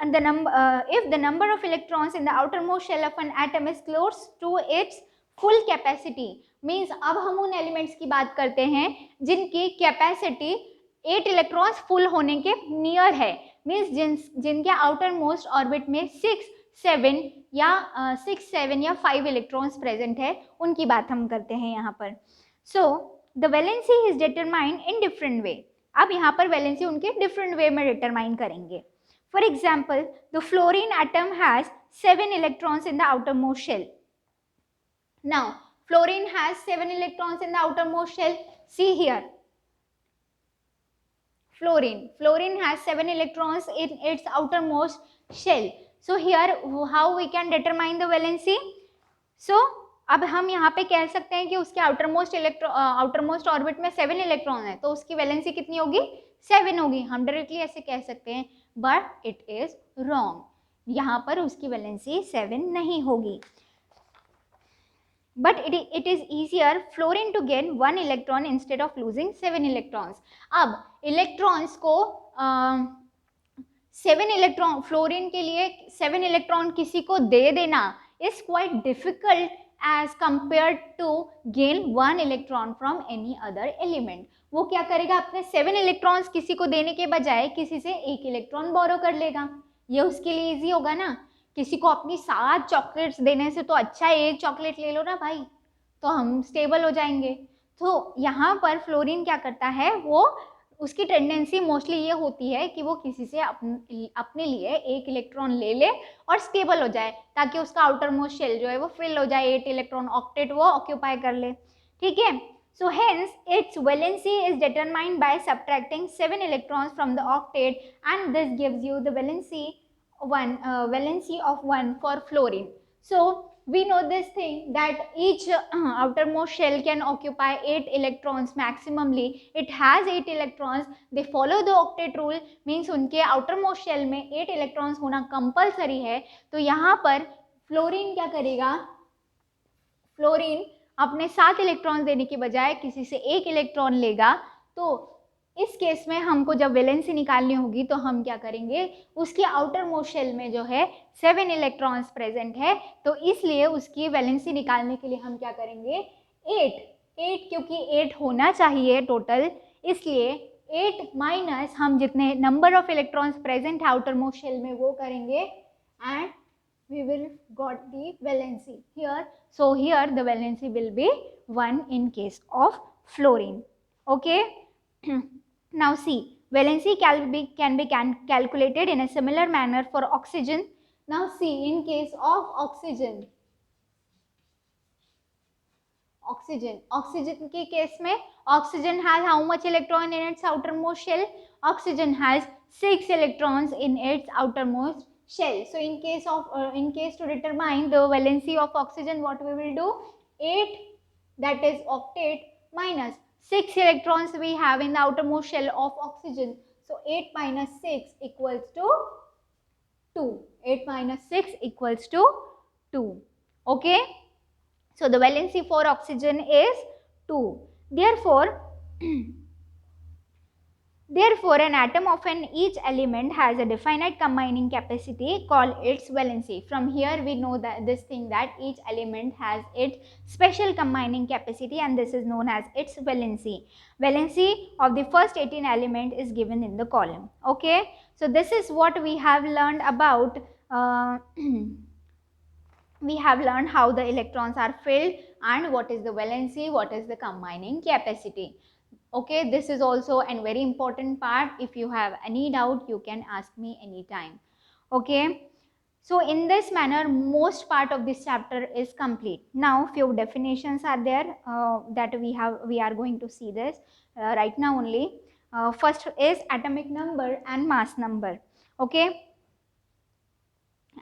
and if the number of electrons in the outermost shell of an atom is close to its full capacity, means अब हम उन elements की बात करते हैं जिनकी कैपेसिटी 8 इलेक्ट्रॉन्स फुल होने के नियर है, मीन्स जिनके आउटर मोस्ट ऑर्बिट में 6, 7 या 5 इलेक्ट्रॉन्स प्रेजेंट है, उनकी बात हम करते हैं यहाँ पर. So the valency is determined in different way. अब यहाँ पर वैलेंसी उनके डिफरेंट वे में डिटरमाइन करेंगे. For example, the fluorine atom has 7 electrons in the outermost shell. Now fluorine has 7 electrons in the outermost shell. See here, fluorine has 7 electrons in its outermost shell. So here how we can determine the valency? So अब हम यहाँ पे कह सकते हैं कि उसके outermost orbit में 7 इलेक्ट्रॉन है, तो उसकी वैलेंसी कितनी होगी? 7 होगी. हम डायरेक्टली ऐसे कह सकते हैं, बट इट इज रॉन्ग. यहाँ पर उसकी वैलेंसी 7 नहीं होगी. But it is easier fluorine to gain 1 electron instead of losing 7 electrons. अब इलेक्ट्रॉन्स को 7 इलेक्ट्रॉन, फ्लोरीन के लिए 7 इलेक्ट्रॉन किसी को दे देना is quite difficult as compared to gain 1 electron from any other element. वो क्या करेगा? अपने 7 इलेक्ट्रॉन्स किसी को देने के बजाय किसी से 1 इलेक्ट्रॉन बोरो कर लेगा. ये उसके लिए इजी होगा ना. किसी को अपनी 7 चॉकलेट्स देने से तो अच्छा है 1 चॉकलेट ले लो ना भाई, तो हम स्टेबल हो जाएंगे. तो यहाँ पर फ्लोरीन क्या करता है, वो उसकी टेंडेंसी मोस्टली ये होती है कि वो किसी से अपने लिए 1 इलेक्ट्रॉन ले ले और स्टेबल हो जाए, ताकि उसका आउटर मोस्ट शेल जो है वो फिल हो जाए, 8 इलेक्ट्रॉन ऑक्टेट वो ऑक्यूपाई कर ले. ठीक है. So hence its valency is determined by subtracting 7 electrons from the octet, and this gives you the valency of 1 for fluorine. So we know this thing that each outermost shell can occupy 8 electrons maximally. It has 8 electrons. They follow the octet rule, means उनके outermost shell में 8 electrons होना compulsory है. तो यहाँ पर fluorine क्या करेगा? Fluorine अपने 7 इलेक्ट्रॉन देने के बजाय किसी से 1 इलेक्ट्रॉन लेगा. तो इस केस में हमको जब वैलेंसी निकालनी होगी तो हम क्या करेंगे, उसकी आउटर मोस्ट शेल में जो है 7 इलेक्ट्रॉन्स प्रेजेंट है, तो इसलिए उसकी वैलेंसी निकालने के लिए हम क्या करेंगे, 8 क्योंकि 8 होना चाहिए टोटल, इसलिए 8 माइनस हम जितने नंबर ऑफ इलेक्ट्रॉन्स प्रेजेंट है आउटर मोस्ट शेल में वो करेंगे, and we will got the valency here. So here the valency will be 1 in case of fluorine. Okay. Now see, valency can be calculated in a similar manner for oxygen. Now see, in case of oxygen के case में oxygen has how much electron in its outermost shell? Oxygen has 6 electrons in its outermost shell. So in case to determine the valency of oxygen, what we will do, 8, that is octet, minus 6 electrons we have in the outermost shell of oxygen. So 8 minus 6 equals to 2. 8 minus 6 equals to 2. Okay. So the valency for oxygen is 2. Therefore, an atom of each element has a definite combining capacity called its valency. From here we know that this thing that each element has its special combining capacity, and this is known as its valency. Valency of the first 18 element is given in the column. Okay. So this is what we have learned about. We have learned how the electrons are filled and what is the valency, what is the combining capacity. Okay, this is also a very important part. If you have any doubt, you can ask me anytime. Okay, so in this manner, most part of this chapter is complete. Now, few definitions are there that we are going to see this right now only. First is atomic number and mass number. Okay,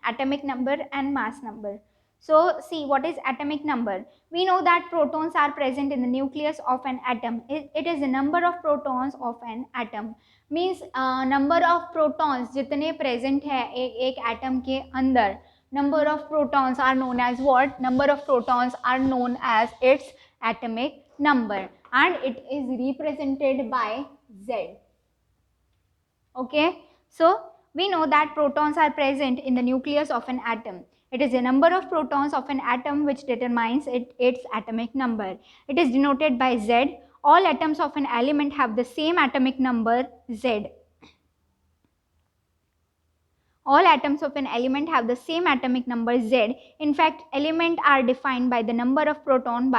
atomic number and mass number. So see, what is atomic number? We know that protons are present in the nucleus of an atom. It is the number of protons of an atom. Means number of protons जितने present है एक atom के अंदर. Number of protons are known as what? Number of protons are known as its atomic number, and it is represented by Z. Okay. So We know that protons are present in the nucleus of an atom. It is the number of protons of an atom which determines its atomic number. It is denoted by Z. All atoms of an element have the same atomic number Z. All atoms of an element have the same atomic number Z. In fact, elements are defined by the number of proton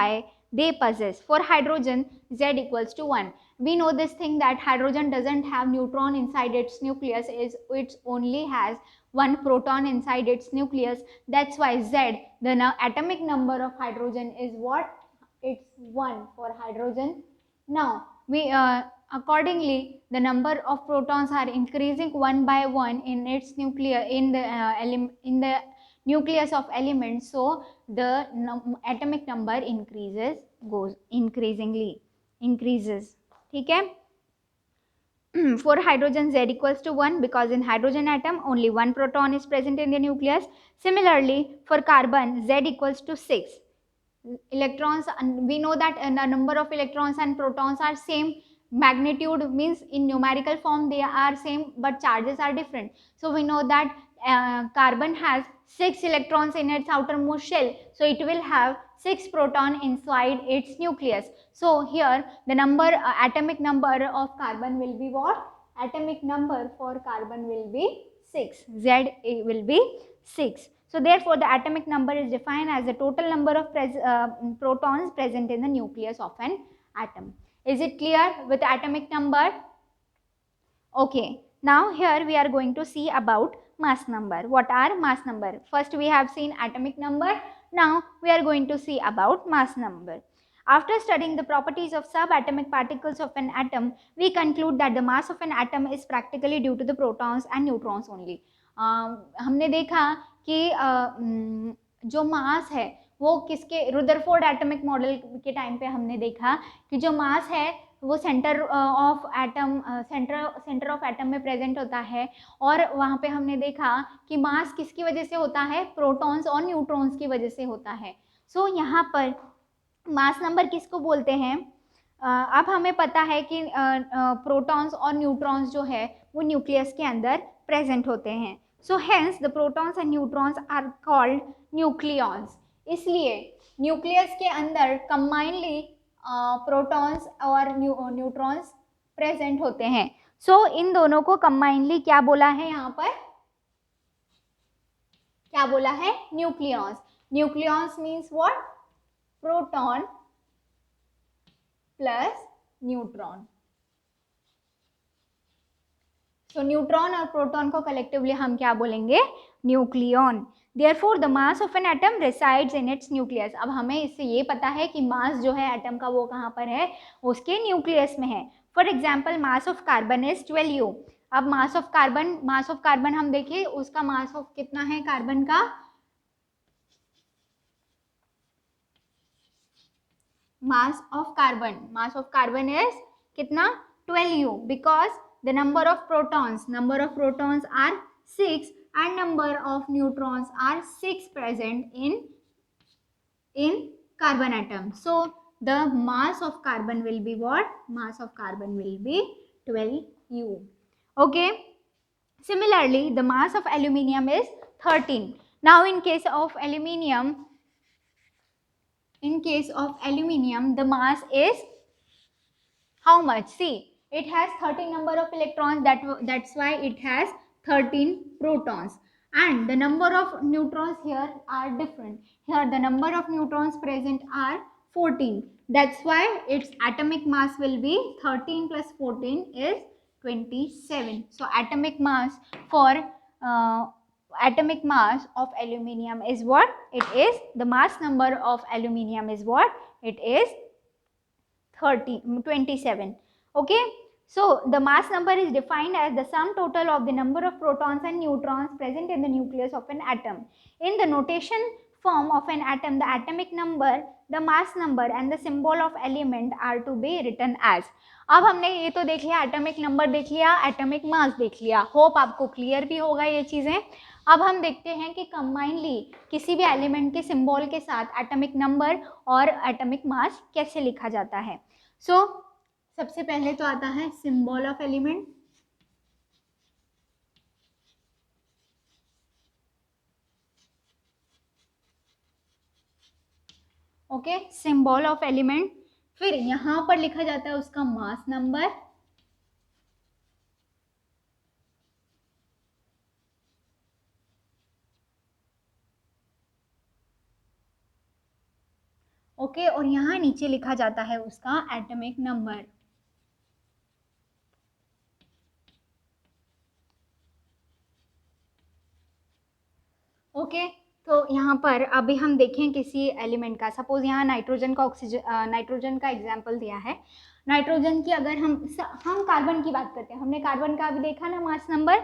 they possess. For hydrogen, Z equals to 1. We know this thing that hydrogen doesn't have neutron inside its nucleus, it only has one proton inside its nucleus. That's why Z, the atomic number of hydrogen is what? It's 1 for hydrogen. Now, accordingly, the number of protons are increasing one by one in its nucleus, in the nucleus of elements. So the atomic number increases, goes increasingly, increases. ठीक है? For hydrogen, Z equals to 1 because in hydrogen atom only one proton is present in the nucleus. Similarly, for carbon, Z equals to 6. Electrons, we know that the number of electrons and protons are same. Magnitude means in numerical form they are same, but charges are different. So we know that carbon has 6 electrons in its outermost shell, so it will have 6 proton inside its nucleus. So here the number, atomic number of carbon will be what? Atomic number for carbon will be 6. Z will be 6. So therefore the atomic number is defined as the total number of protons present in the nucleus of an atom. Is it clear with atomic number? Okay. Now here we are going to see about mass number. What are mass number? First we have seen atomic number. Now we are going to see about mass number. After studying the properties of subatomic particles of an atom, we conclude that the mass of an atom is practically due to the protons and neutrons only. हमने देखा कि जो मास है वो किसके, Rutherford atomic model के time पे हमने देखा कि जो मास है वो सेंटर ऑफ एटम में प्रेजेंट होता है, और वहाँ पे हमने देखा कि मास किसकी वजह से होता है? प्रोटॉन्स और न्यूट्रॉन्स की वजह से होता है. सो यहाँ पर मास नंबर किसको बोलते हैं? अब हमें पता है कि प्रोटॉन्स और न्यूट्रॉन्स जो है वो न्यूक्लियस के अंदर प्रेजेंट होते हैं. So hence the protons and neutrons are called nucleons. इसलिए न्यूक्लियस के अंदर कंबाइनली प्रोटॉन्स और न्यूट्रॉन्स प्रेजेंट होते हैं. सो इन दोनों को कंबाइनली क्या बोला है? यहाँ पर क्या बोला है? Nucleons. Nucleons means what? Proton plus neutron. तो न्यूट्रॉन और प्रोटॉन को कलेक्टिवली हम क्या बोलेंगे? Nucleon. Therefore, the mass of an atom resides in its nucleus. अब हमें इससे ये पता है कि मास जो है एटम का वो कहाँ पर है? उसके न्यूक्लियस में है. For example mass of carbon is 12U. अब मास ऑफ कार्बन हम देखिए, उसका मास ऑफ कितना है कार्बन का? मास ऑफ कार्बन इज कितना? 12U, because the number of protons are 6 and number of neutrons are 6 present in carbon atom. So the mass of carbon will be what? Mass of carbon will be 12U. Okay. Similarly, the mass of aluminium is 13. Now in case of aluminium, the mass is how much? See, it has 13 number of electrons, that's why it has 13 protons, and the number of neutrons here are different. Here the number of neutrons present are 14, that's why its atomic mass will be 13 plus 14 is 27. So atomic mass of aluminium is what? It is, the mass number of aluminium is what? It is 27. Okay. So the mass number is defined as the sum total of the number of protons and neutrons present in the nucleus of an atom. In the notation form of an atom, the atomic number, the mass number and the symbol of element are to be written as. अब हमने ये तो देख लिया, atomic number देख लिया, atomic mass देख लिया. होप आपको क्लियर भी होगा ये चीज़ें. अब हम देखते हैं कि कंबाइनली किसी भी एलिमेंट के सिंबल के साथ एटॉमिक नंबर और एटॉमिक मास कैसे लिखा जाता है. सबसे पहले तो आता है symbol of element. Okay, symbol of element. फिर यहाँ पर लिखा जाता है उसका मास नंबर, ओके, और यहाँ नीचे लिखा जाता है उसका एटॉमिक नंबर। ओके, तो यहाँ पर अभी हम देखें किसी एलिमेंट का, सपोज यहाँ नाइट्रोजन का नाइट्रोजन का एग्जाम्पल दिया है। नाइट्रोजन की अगर हम कार्बन की बात करते हैं, हमने कार्बन का अभी देखा ना mass number.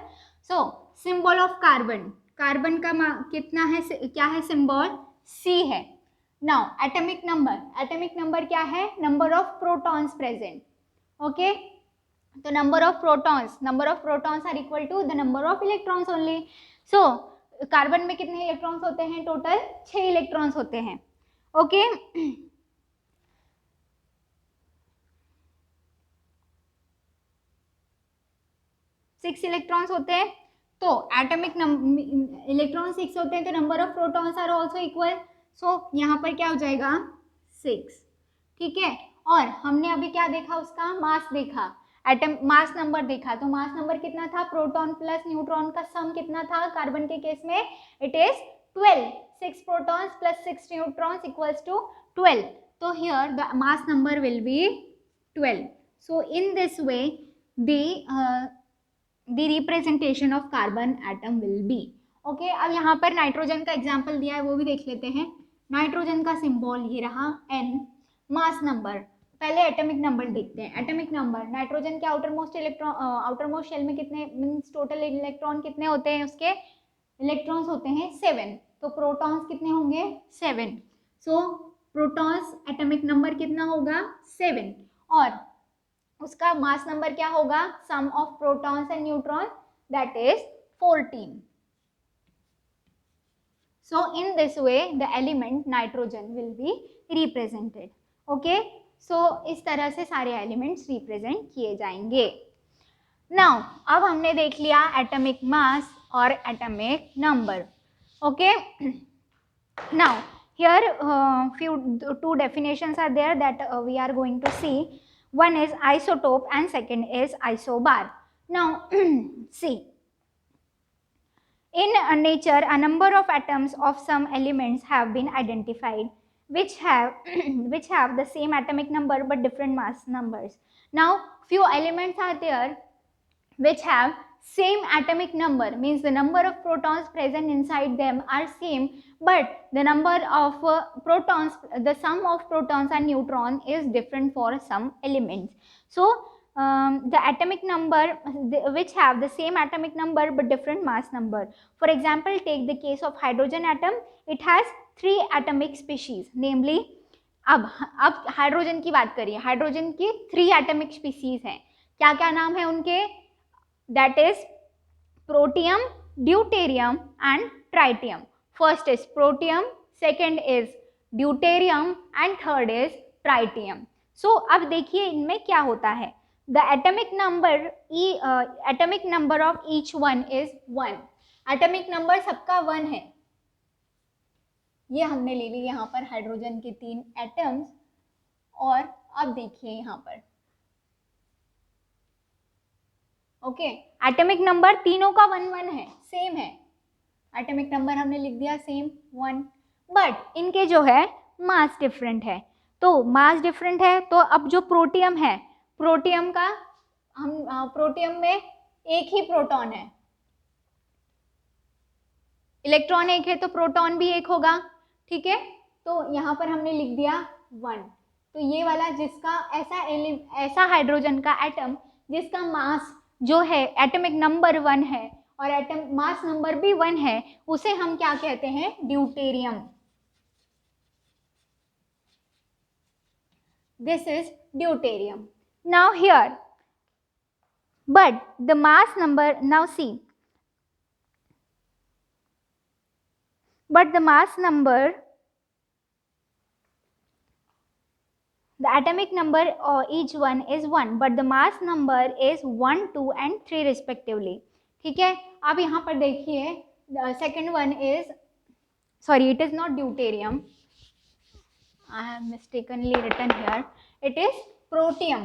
So symbol of carbon, carbon का कितना है, क्या है सिंबल, C है। नाउ एटॉमिक नंबर क्या है, number of protons present. Okay, तो number of protons are equal to the number of electrons only. So carbon में कितने इलेक्ट्रॉन्स होते हैं, टोटल 6 इलेक्ट्रॉन्स होते हैं। ओके, 6 इलेक्ट्रॉन्स होते हैं। तो एटॉमिक इलेक्ट्रॉन 6 होते हैं, तो number of protons are also equal. So यहाँ पर क्या हो जाएगा 6, ठीक है। और हमने अभी क्या देखा, उसका मास देखा, एटम मास नंबर देखा। तो मास नंबर कितना था, प्रोटॉन प्लस न्यूट्रॉन का सम कितना था कार्बन के केस में, it is 12। 6 protons plus 6 neutrons equals to 12। तो here the mass number will be 12. So in this way the representation of carbon atom will be. Okay, अब यहाँ पर नाइट्रोजन का एग्जाम्पल दिया है, वो भी देख लेते हैं। नाइट्रोजन का सिंबल ये रहा N। मास नंबर, पहले एटॉमिक नंबर देखते हैं। एटॉमिक नंबर, नाइट्रोजन के आउटरमोस्ट शेल में कितने, मीन्स टोटल इलेक्ट्रॉन कितने होते हैं, उसके इलेक्ट्रॉन्स होते हैं 7। तो प्रोटॉन्स कितने होंगे 7। सो प्रोटॉन्स एटॉमिक नंबर कितना होगा 7, और उसका मास नंबर क्या होगा, sum of protons and neutron, that is 14. So in this way the element nitrogen will be represented. Okay, so इस तरह से सारे एलिमेंट्स रिप्रेजेंट किए जाएंगे। Now अब हमने देख लिया एटॉमिक मास और atomic number. Okay, now here two definitions are there that we are going to see. One is isotope and second is isobar. Now see, in nature a number of atoms of some elements have been identified which have which have the same atomic number but different mass numbers. Now few elements are there which have same atomic number, means the number of protons present inside them are same, but the number of protons, the sum of protons and neutrons is different for some elements. So the atomic number which have the same atomic number but different mass number. For example, take the case of hydrogen atom. It has 3 atomic species, namely अब hydrogen की बात करिए, hydrogen की 3 atomic species हैं। क्या क्या नाम है उनके, that is protium, deuterium and tritium. First is protium, second is deuterium and third is tritium. So अब देखिए इनमें क्या होता है, the atomic number of each one is 1. atomic number सबका 1 है। ये हमने ले ली यहाँ पर हाइड्रोजन के 3 एटम्स, और अब देखिए यहाँ पर ओके, एटॉमिक नंबर तीनों का 1 है, सेम है। एटॉमिक नंबर हमने लिख दिया सेम 1, बट इनके जो है मास डिफरेंट है। तो मास डिफरेंट है, तो अब जो प्रोटियम है, प्रोटियम का प्रोटियम में एक ही प्रोटॉन है, इलेक्ट्रॉन एक है तो प्रोटॉन भी एक होगा, ठीक है। तो यहाँ पर हमने लिख दिया 1। तो ये वाला जिसका ऐसा हाइड्रोजन का एटम जिसका मास जो है एटॉमिक नंबर 1 है और एटम मास नंबर भी 1 है, उसे हम क्या कहते हैं, deuterium. This is deuterium. Now here, but the mass number, now see, but the mass number, the atomic number each one is 1, but the mass number is 1, 2 and 3 respectively. ठीक है, अब यहाँ पर देखिए second one is, sorry it is not deuterium, I have mistakenly written here. It is protium.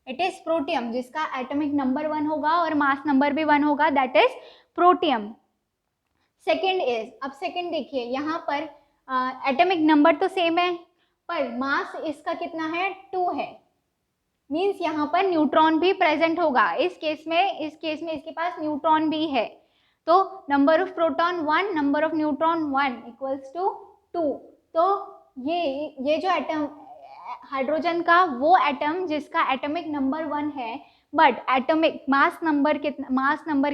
It is protium जिसका atomic number 1 होगा और mass number भी 1 होगा, that is protium. Second is, अब सेकेंड देखिए यहाँ पर एटॉमिक नंबर तो सेम है पर मास इसका कितना है, 2 है. मीन्स यहाँ पर न्यूट्रॉन भी प्रेजेंट होगा. इस केस में इसके पास न्यूट्रॉन भी है. तो number of proton 1, number of neutron 1 equals to 2. तो ये जो एटम हाइड्रोजन का वो एटम जिसका एटॉमिक नंबर 1 है बट एटॉमिक मास नंबर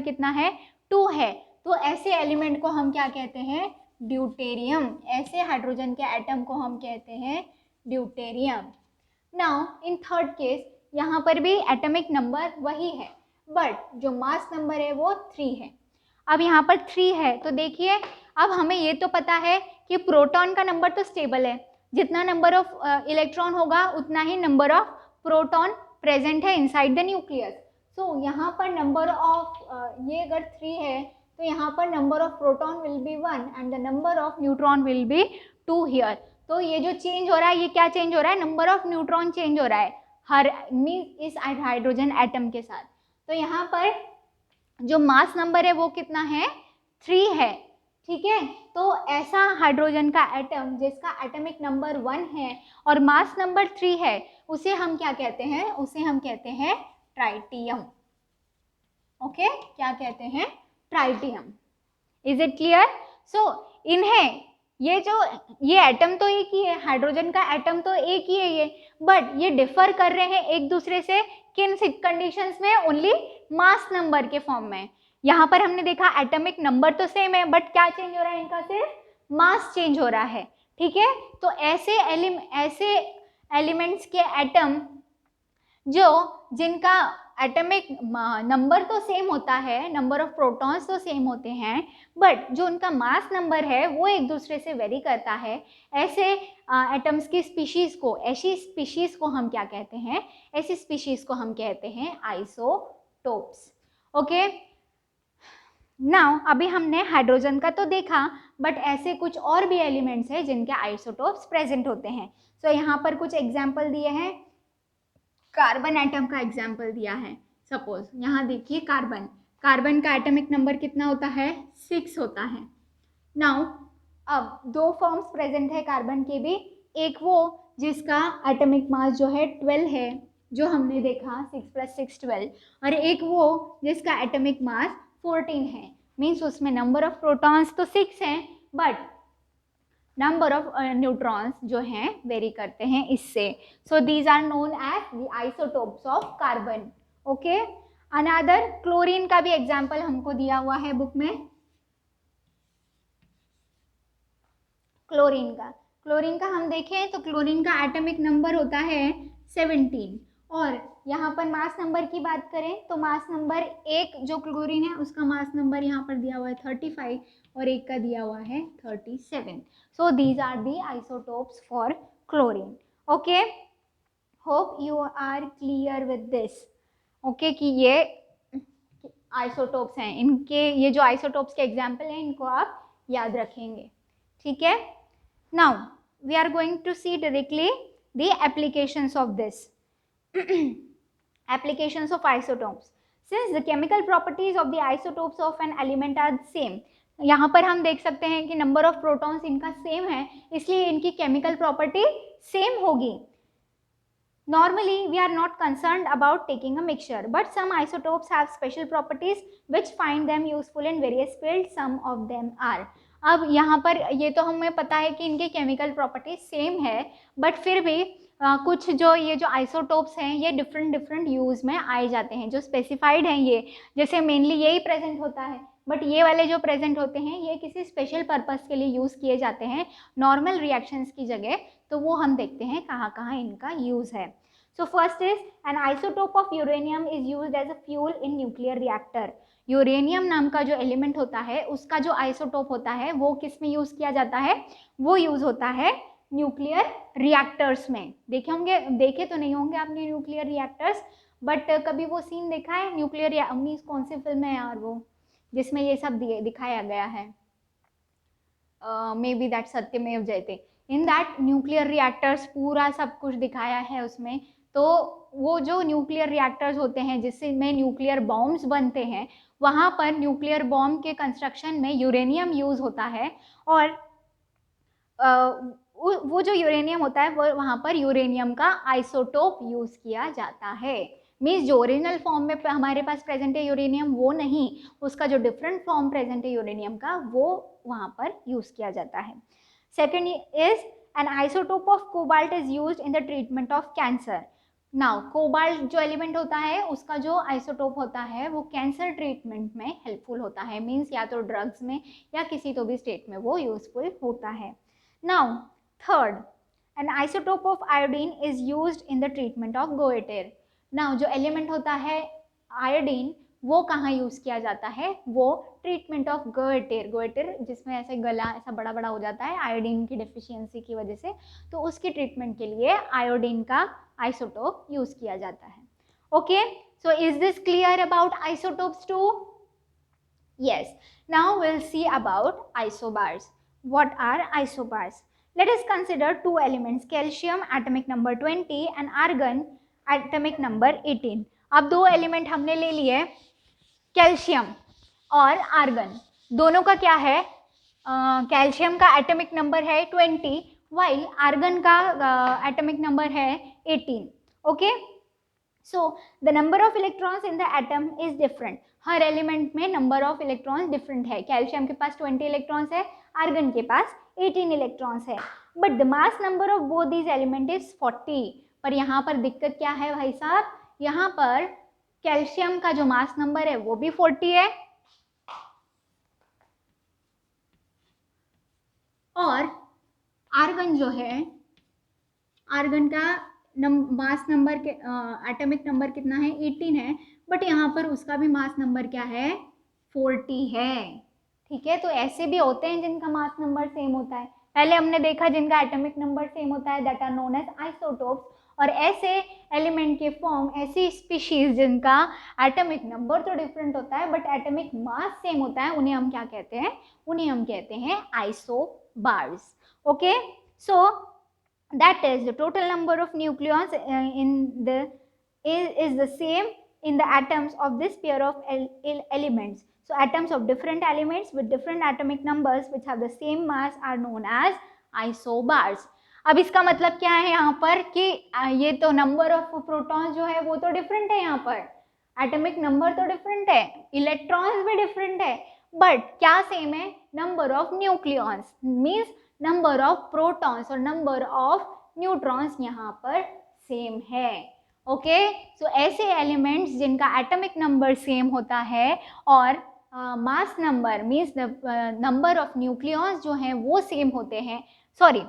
कितना है, 2 है. तो ऐसे एलिमेंट को हम क्या कहते हैं, ड्यूटेरियम. ऐसे हाइड्रोजन के एटम को हम कहते हैं deuterium. Now in third case यहाँ पर भी एटॉमिक नंबर वही है बट जो मास नंबर है वो 3 है. अब यहाँ पर 3 है तो देखिए अब हमें ये तो पता है कि प्रोटॉन का नंबर तो स्टेबल है, जितना नंबर ऑफ इलेक्ट्रॉन होगा उतना ही नंबर ऑफ प्रोटॉन प्रेजेंट है इनसाइड द न्यूक्लियस. सो यहाँ पर नंबर ऑफ ये अगर 3 है तो यहाँ पर number of proton will be 1 and the number of neutron will be 2 here. तो ये जो चेंज हो रहा है ये क्या चेंज हो रहा है, नंबर ऑफ न्यूट्रॉन चेंज हो रहा है हर मीन इस हाइड्रोजन एटम के साथ. तो यहाँ पर जो मास नंबर है वो कितना है, 3 है. ठीक है, तो ऐसा हाइड्रोजन का एटम जिसका एटॉमिक नंबर 1 है और मास नंबर 3 है उसे हम क्या कहते हैं, उसे हम कहते हैं ट्राइटियम. ओके, क्या कहते हैं, tritium. Is it clear? So इन्हें ये एटम तो एक ही है, हाइड्रोजन का एटम तो एक ही है ये, बट ये डिफर कर रहे हैं एक दूसरे से किन कंडीशंस में, ओनली मास नंबर के फॉर्म में. यहाँ पर हमने देखा एटॉमिक नंबर तो सेम है बट क्या चेंज हो रहा है, इनका सिर्फ मास चेंज हो रहा है. ठीक है, तो ऐसे एलिमेंट्स के एटम जिनका एटॉमिक नंबर तो सेम होता है, नंबर ऑफ प्रोटॉन्स तो सेम होते हैं बट जो उनका मास नंबर है वो एक दूसरे से वेरी करता है, ऐसे एटम्स की स्पीशीज़ को, ऐसी स्पीशीज़ को हम क्या कहते हैं, ऐसी स्पीशीज़ को हम कहते हैं आइसोटोप्स. ओके, नाउ अभी हमने हाइड्रोजन का तो देखा बट ऐसे कुछ और भी एलिमेंट्स हैं जिनके आइसोटोप्स प्रेजेंट होते हैं. सो यहाँ पर कुछ एग्जाम्पल दिए हैं. कार्बन एटम का एग्जाम्पल दिया है. सपोज यहाँ देखिए कार्बन का एटॉमिक नंबर कितना होता है, 6 होता है. नाउ अब 2 फॉर्म्स प्रेजेंट है कार्बन के भी, एक वो जिसका एटॉमिक मास जो है 12 है, जो हमने देखा 6 + 6 12, और एक वो जिसका एटॉमिक मास 14 है. मीन्स उसमें नंबर ऑफ प्रोटॉन्स तो 6 हैं बट नंबर ऑफ न्यूट्रॉन्स जो हैं वेरी करते हैं इससे. So these are known as the isotopes of carbon. Okay, another chlorine का भी एग्जाम्पल हमको दिया हुआ है बुक में. क्लोरीन का हम देखें तो क्लोरीन का एटॉमिक नंबर होता है 17 और यहाँ पर मास नंबर की बात करें तो मास नंबर एक जो क्लोरीन है उसका मास नंबर यहाँ पर दिया हुआ है 35 और एक का दिया हुआ है 37. So these are the isotopes for chlorine. Okay, hope you are clear with this. Okay, कि ये आइसोटोप्स हैं, इनके ये जो आइसोटोप्स के एग्जाम्पल हैं इनको आप याद रखेंगे. ठीक है, now we are going to see directly the applications of this. Applications of isotopes. Since the chemical properties of the isotopes of an element are same, यहाँ पर हम देख सकते हैं कि नंबर ऑफ प्रोटॉन्स इनका सेम है इसलिए इनकी केमिकल प्रॉपर्टी सेम होगी. Normally we are not concerned about taking a mixture, but some isotopes have special properties which find them useful in various fields. Some of them are. अब यहाँ पर ये तो हमें पता है कि इनके केमिकल प्रॉपर्टीज सेम है बट फिर भी कुछ जो ये जो आइसोटोप्स हैं ये डिफरेंट यूज़ में आए जाते हैं. जो स्पेसिफाइड हैं ये, जैसे मेनली यही प्रेजेंट होता है बट ये वाले जो प्रेजेंट होते हैं ये किसी स्पेशल पर्पस के लिए यूज़ किए जाते हैं नॉर्मल रिएक्शंस की जगह. तो वो हम देखते हैं कहाँ कहाँ इनका यूज़ है. So first is an isotope of uranium is used as a fuel in nuclear reactor. Uranium नाम का जो एलिमेंट होता है उसका जो आइसोटोप होता है वो किस में यूज़ किया जाता है, वो यूज़ होता है न्यूक्लियर रिएक्टर्स में. देखे तो नहीं होंगे आपने न्यूक्लियर रिएक्टर्स बट कभी वो सीन देखा है न्यूक्लियर मीन्स कौन सी फिल्म है यार वो जिसमें ये सब दिखाया गया है, मे बी दैट सत्यमेव जयते, इन दैट न्यूक्लियर रिएक्टर्स पूरा सब कुछ दिखाया है उसमें। तो वो जो न्यूक्लियर रिएक्टर्स होते हैं जिसमें न्यूक्लियर बॉम्ब्स बनते हैं, वहाँ पर न्यूक्लियर बॉम्ब के कंस्ट्रक्शन में यूरेनियम यूज़ होता है, और वो जो यूरेनियम होता है वो वहाँ पर यूरेनियम का आइसोटोप यूज़ किया जाता है। मीन्स जो ओरिजिनल फॉर्म में हमारे पास प्रेजेंट है यूरेनियम, वो नहीं, उसका जो डिफरेंट फॉर्म प्रेजेंट है यूरेनियम का, वो वहाँ पर यूज़ किया जाता है। Second is an isotope of cobalt is used in the treatment of cancer. Now cobalt जो एलिमेंट होता है उसका जो आइसोटोप होता है वो कैंसर ट्रीटमेंट में हेल्पफुल होता है, मीन्स या तो ड्रग्स में या किसी तो भी स्टेट में वो यूजफुल होता है। Now third, an isotope of iodine is used in the treatment of goitre. Now जो एलिमेंट होता है आयोडीन, वो कहाँ यूज़ किया जाता है, वो ट्रीटमेंट ऑफ गोएटर, गोएटर जिसमें ऐसे गला ऐसा बड़ा बड़ा हो जाता है आयोडीन की डेफिशिएंसी की वजह से, तो उसकी ट्रीटमेंट के लिए आयोडीन का आइसोटोप यूज़ किया जाता है। Okay, so is this clear about isotopes too? Yes, now we'll see about isobars. What are isobars? Let us consider two elements, calcium atomic number 20 and argon atomic number 18. अब दो element हमने ले लिए, calcium और argon, दोनों का क्या है, कैल्शियम का एटॉमिक नंबर है 20, वाइल आर्गन का एटॉमिक नंबर है 18. Okay, so the number of electrons in the atom is different. Her element में नंबर ऑफ इलेक्ट्रॉन्स डिफरेंट है. कैल्शियम के पास 20 इलेक्ट्रॉन्स है, आर्गन के पास 18 इलेक्ट्रॉन्स है, but the mass number of both these element is 40. पर यहाँ पर दिक्कत क्या है भाई साहब, यहाँ पर कैल्शियम का जो मास नंबर है वो भी 40 है, और आर्गन जो है, आर्गन का मास नंबर के एटॉमिक नंबर कितना है, 18 है, बट यहाँ पर उसका भी मास नंबर क्या है, 40 है. ठीक है, तो ऐसे भी होते हैं जिनका मास नंबर सेम होता है. पहले हमने देखा जिनका एटॉमिक नंबर सेम होता है, that are known as isotopes. और ऐसे एलिमेंट के फॉर्म, ऐसी स्पीशीज जिनका एटॉमिक नंबर तो डिफरेंट होता है बट एटॉमिक मास सेम होता है, उन्हें हम क्या कहते हैं, उन्हें हम कहते हैं isobars. Okay, so that is the total number of nucleons in the is the same in the atoms of this pair of elements. So atoms of different elements with different atomic numbers which have the same mass are known as isobars. अब इसका मतलब क्या है यहाँ पर कि ये तो नंबर ऑफ प्रोटॉन्स जो है वो तो डिफरेंट है, यहाँ पर एटॉमिक नंबर तो डिफरेंट है, इलेक्ट्रॉन्स भी डिफरेंट है, बट क्या सेम है, number of nucleons means number of protons और नंबर ऑफ न्यूट्रॉन्स यहाँ पर सेम है. ओके, सो ऐसे एलिमेंट्स जिनका एटॉमिक नंबर सेम होता है और mass number means number of nucleons जो हैं वो सेम होते हैं, sorry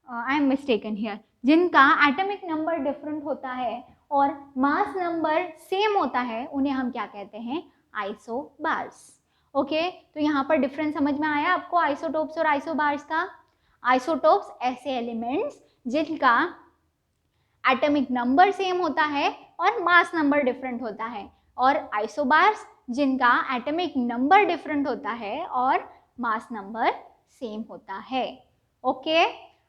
I am mistaken here, जिनका एटॉमिक नंबर डिफरेंट होता है और मास नंबर सेम होता है, उन्हें हम क्या कहते हैं, आइसोबार्स. ओके, तो यहाँ पर डिफरेंस समझ में आया आपको आइसोटोप्स और आइसोबार्स का. आइसोटोप्स ऐसे एलिमेंट्स जिनका एटॉमिक नंबर सेम होता है और मास नंबर डिफरेंट होता है, और आइसोबार्स जिनका एटॉमिक नंबर डिफरेंट होता है और मास नंबर सेम होता है. Okay,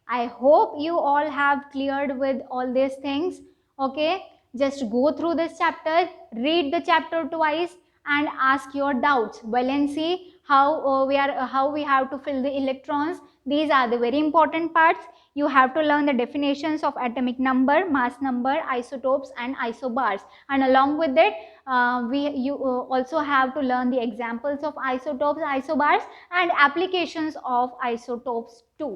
I hope you all have cleared with all these things. Okay, just go through this chapter, read the chapter twice and ask your doubts. Well, and see how we have to fill the electrons. These are the very important parts. You have to learn the definitions of atomic number, mass number, isotopes and isobars, and along with it you also have to learn the examples of isotopes, isobars and applications of isotopes too.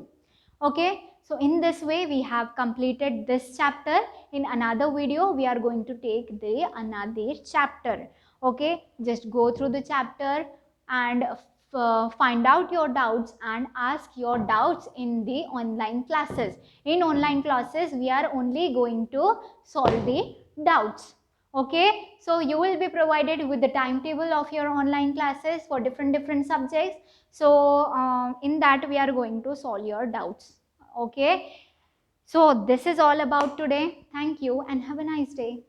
Okay, so in this way we have completed this chapter. In another video we are going to take the another chapter. Okay, just go through the chapter and find out your doubts and ask your doubts in the online classes. In online classes we are only going to solve the doubts. Okay, so you will be provided with the timetable of your online classes for different subjects. So in that we are going to solve your doubts. Okay, so this is all about today. Thank you and have a nice day.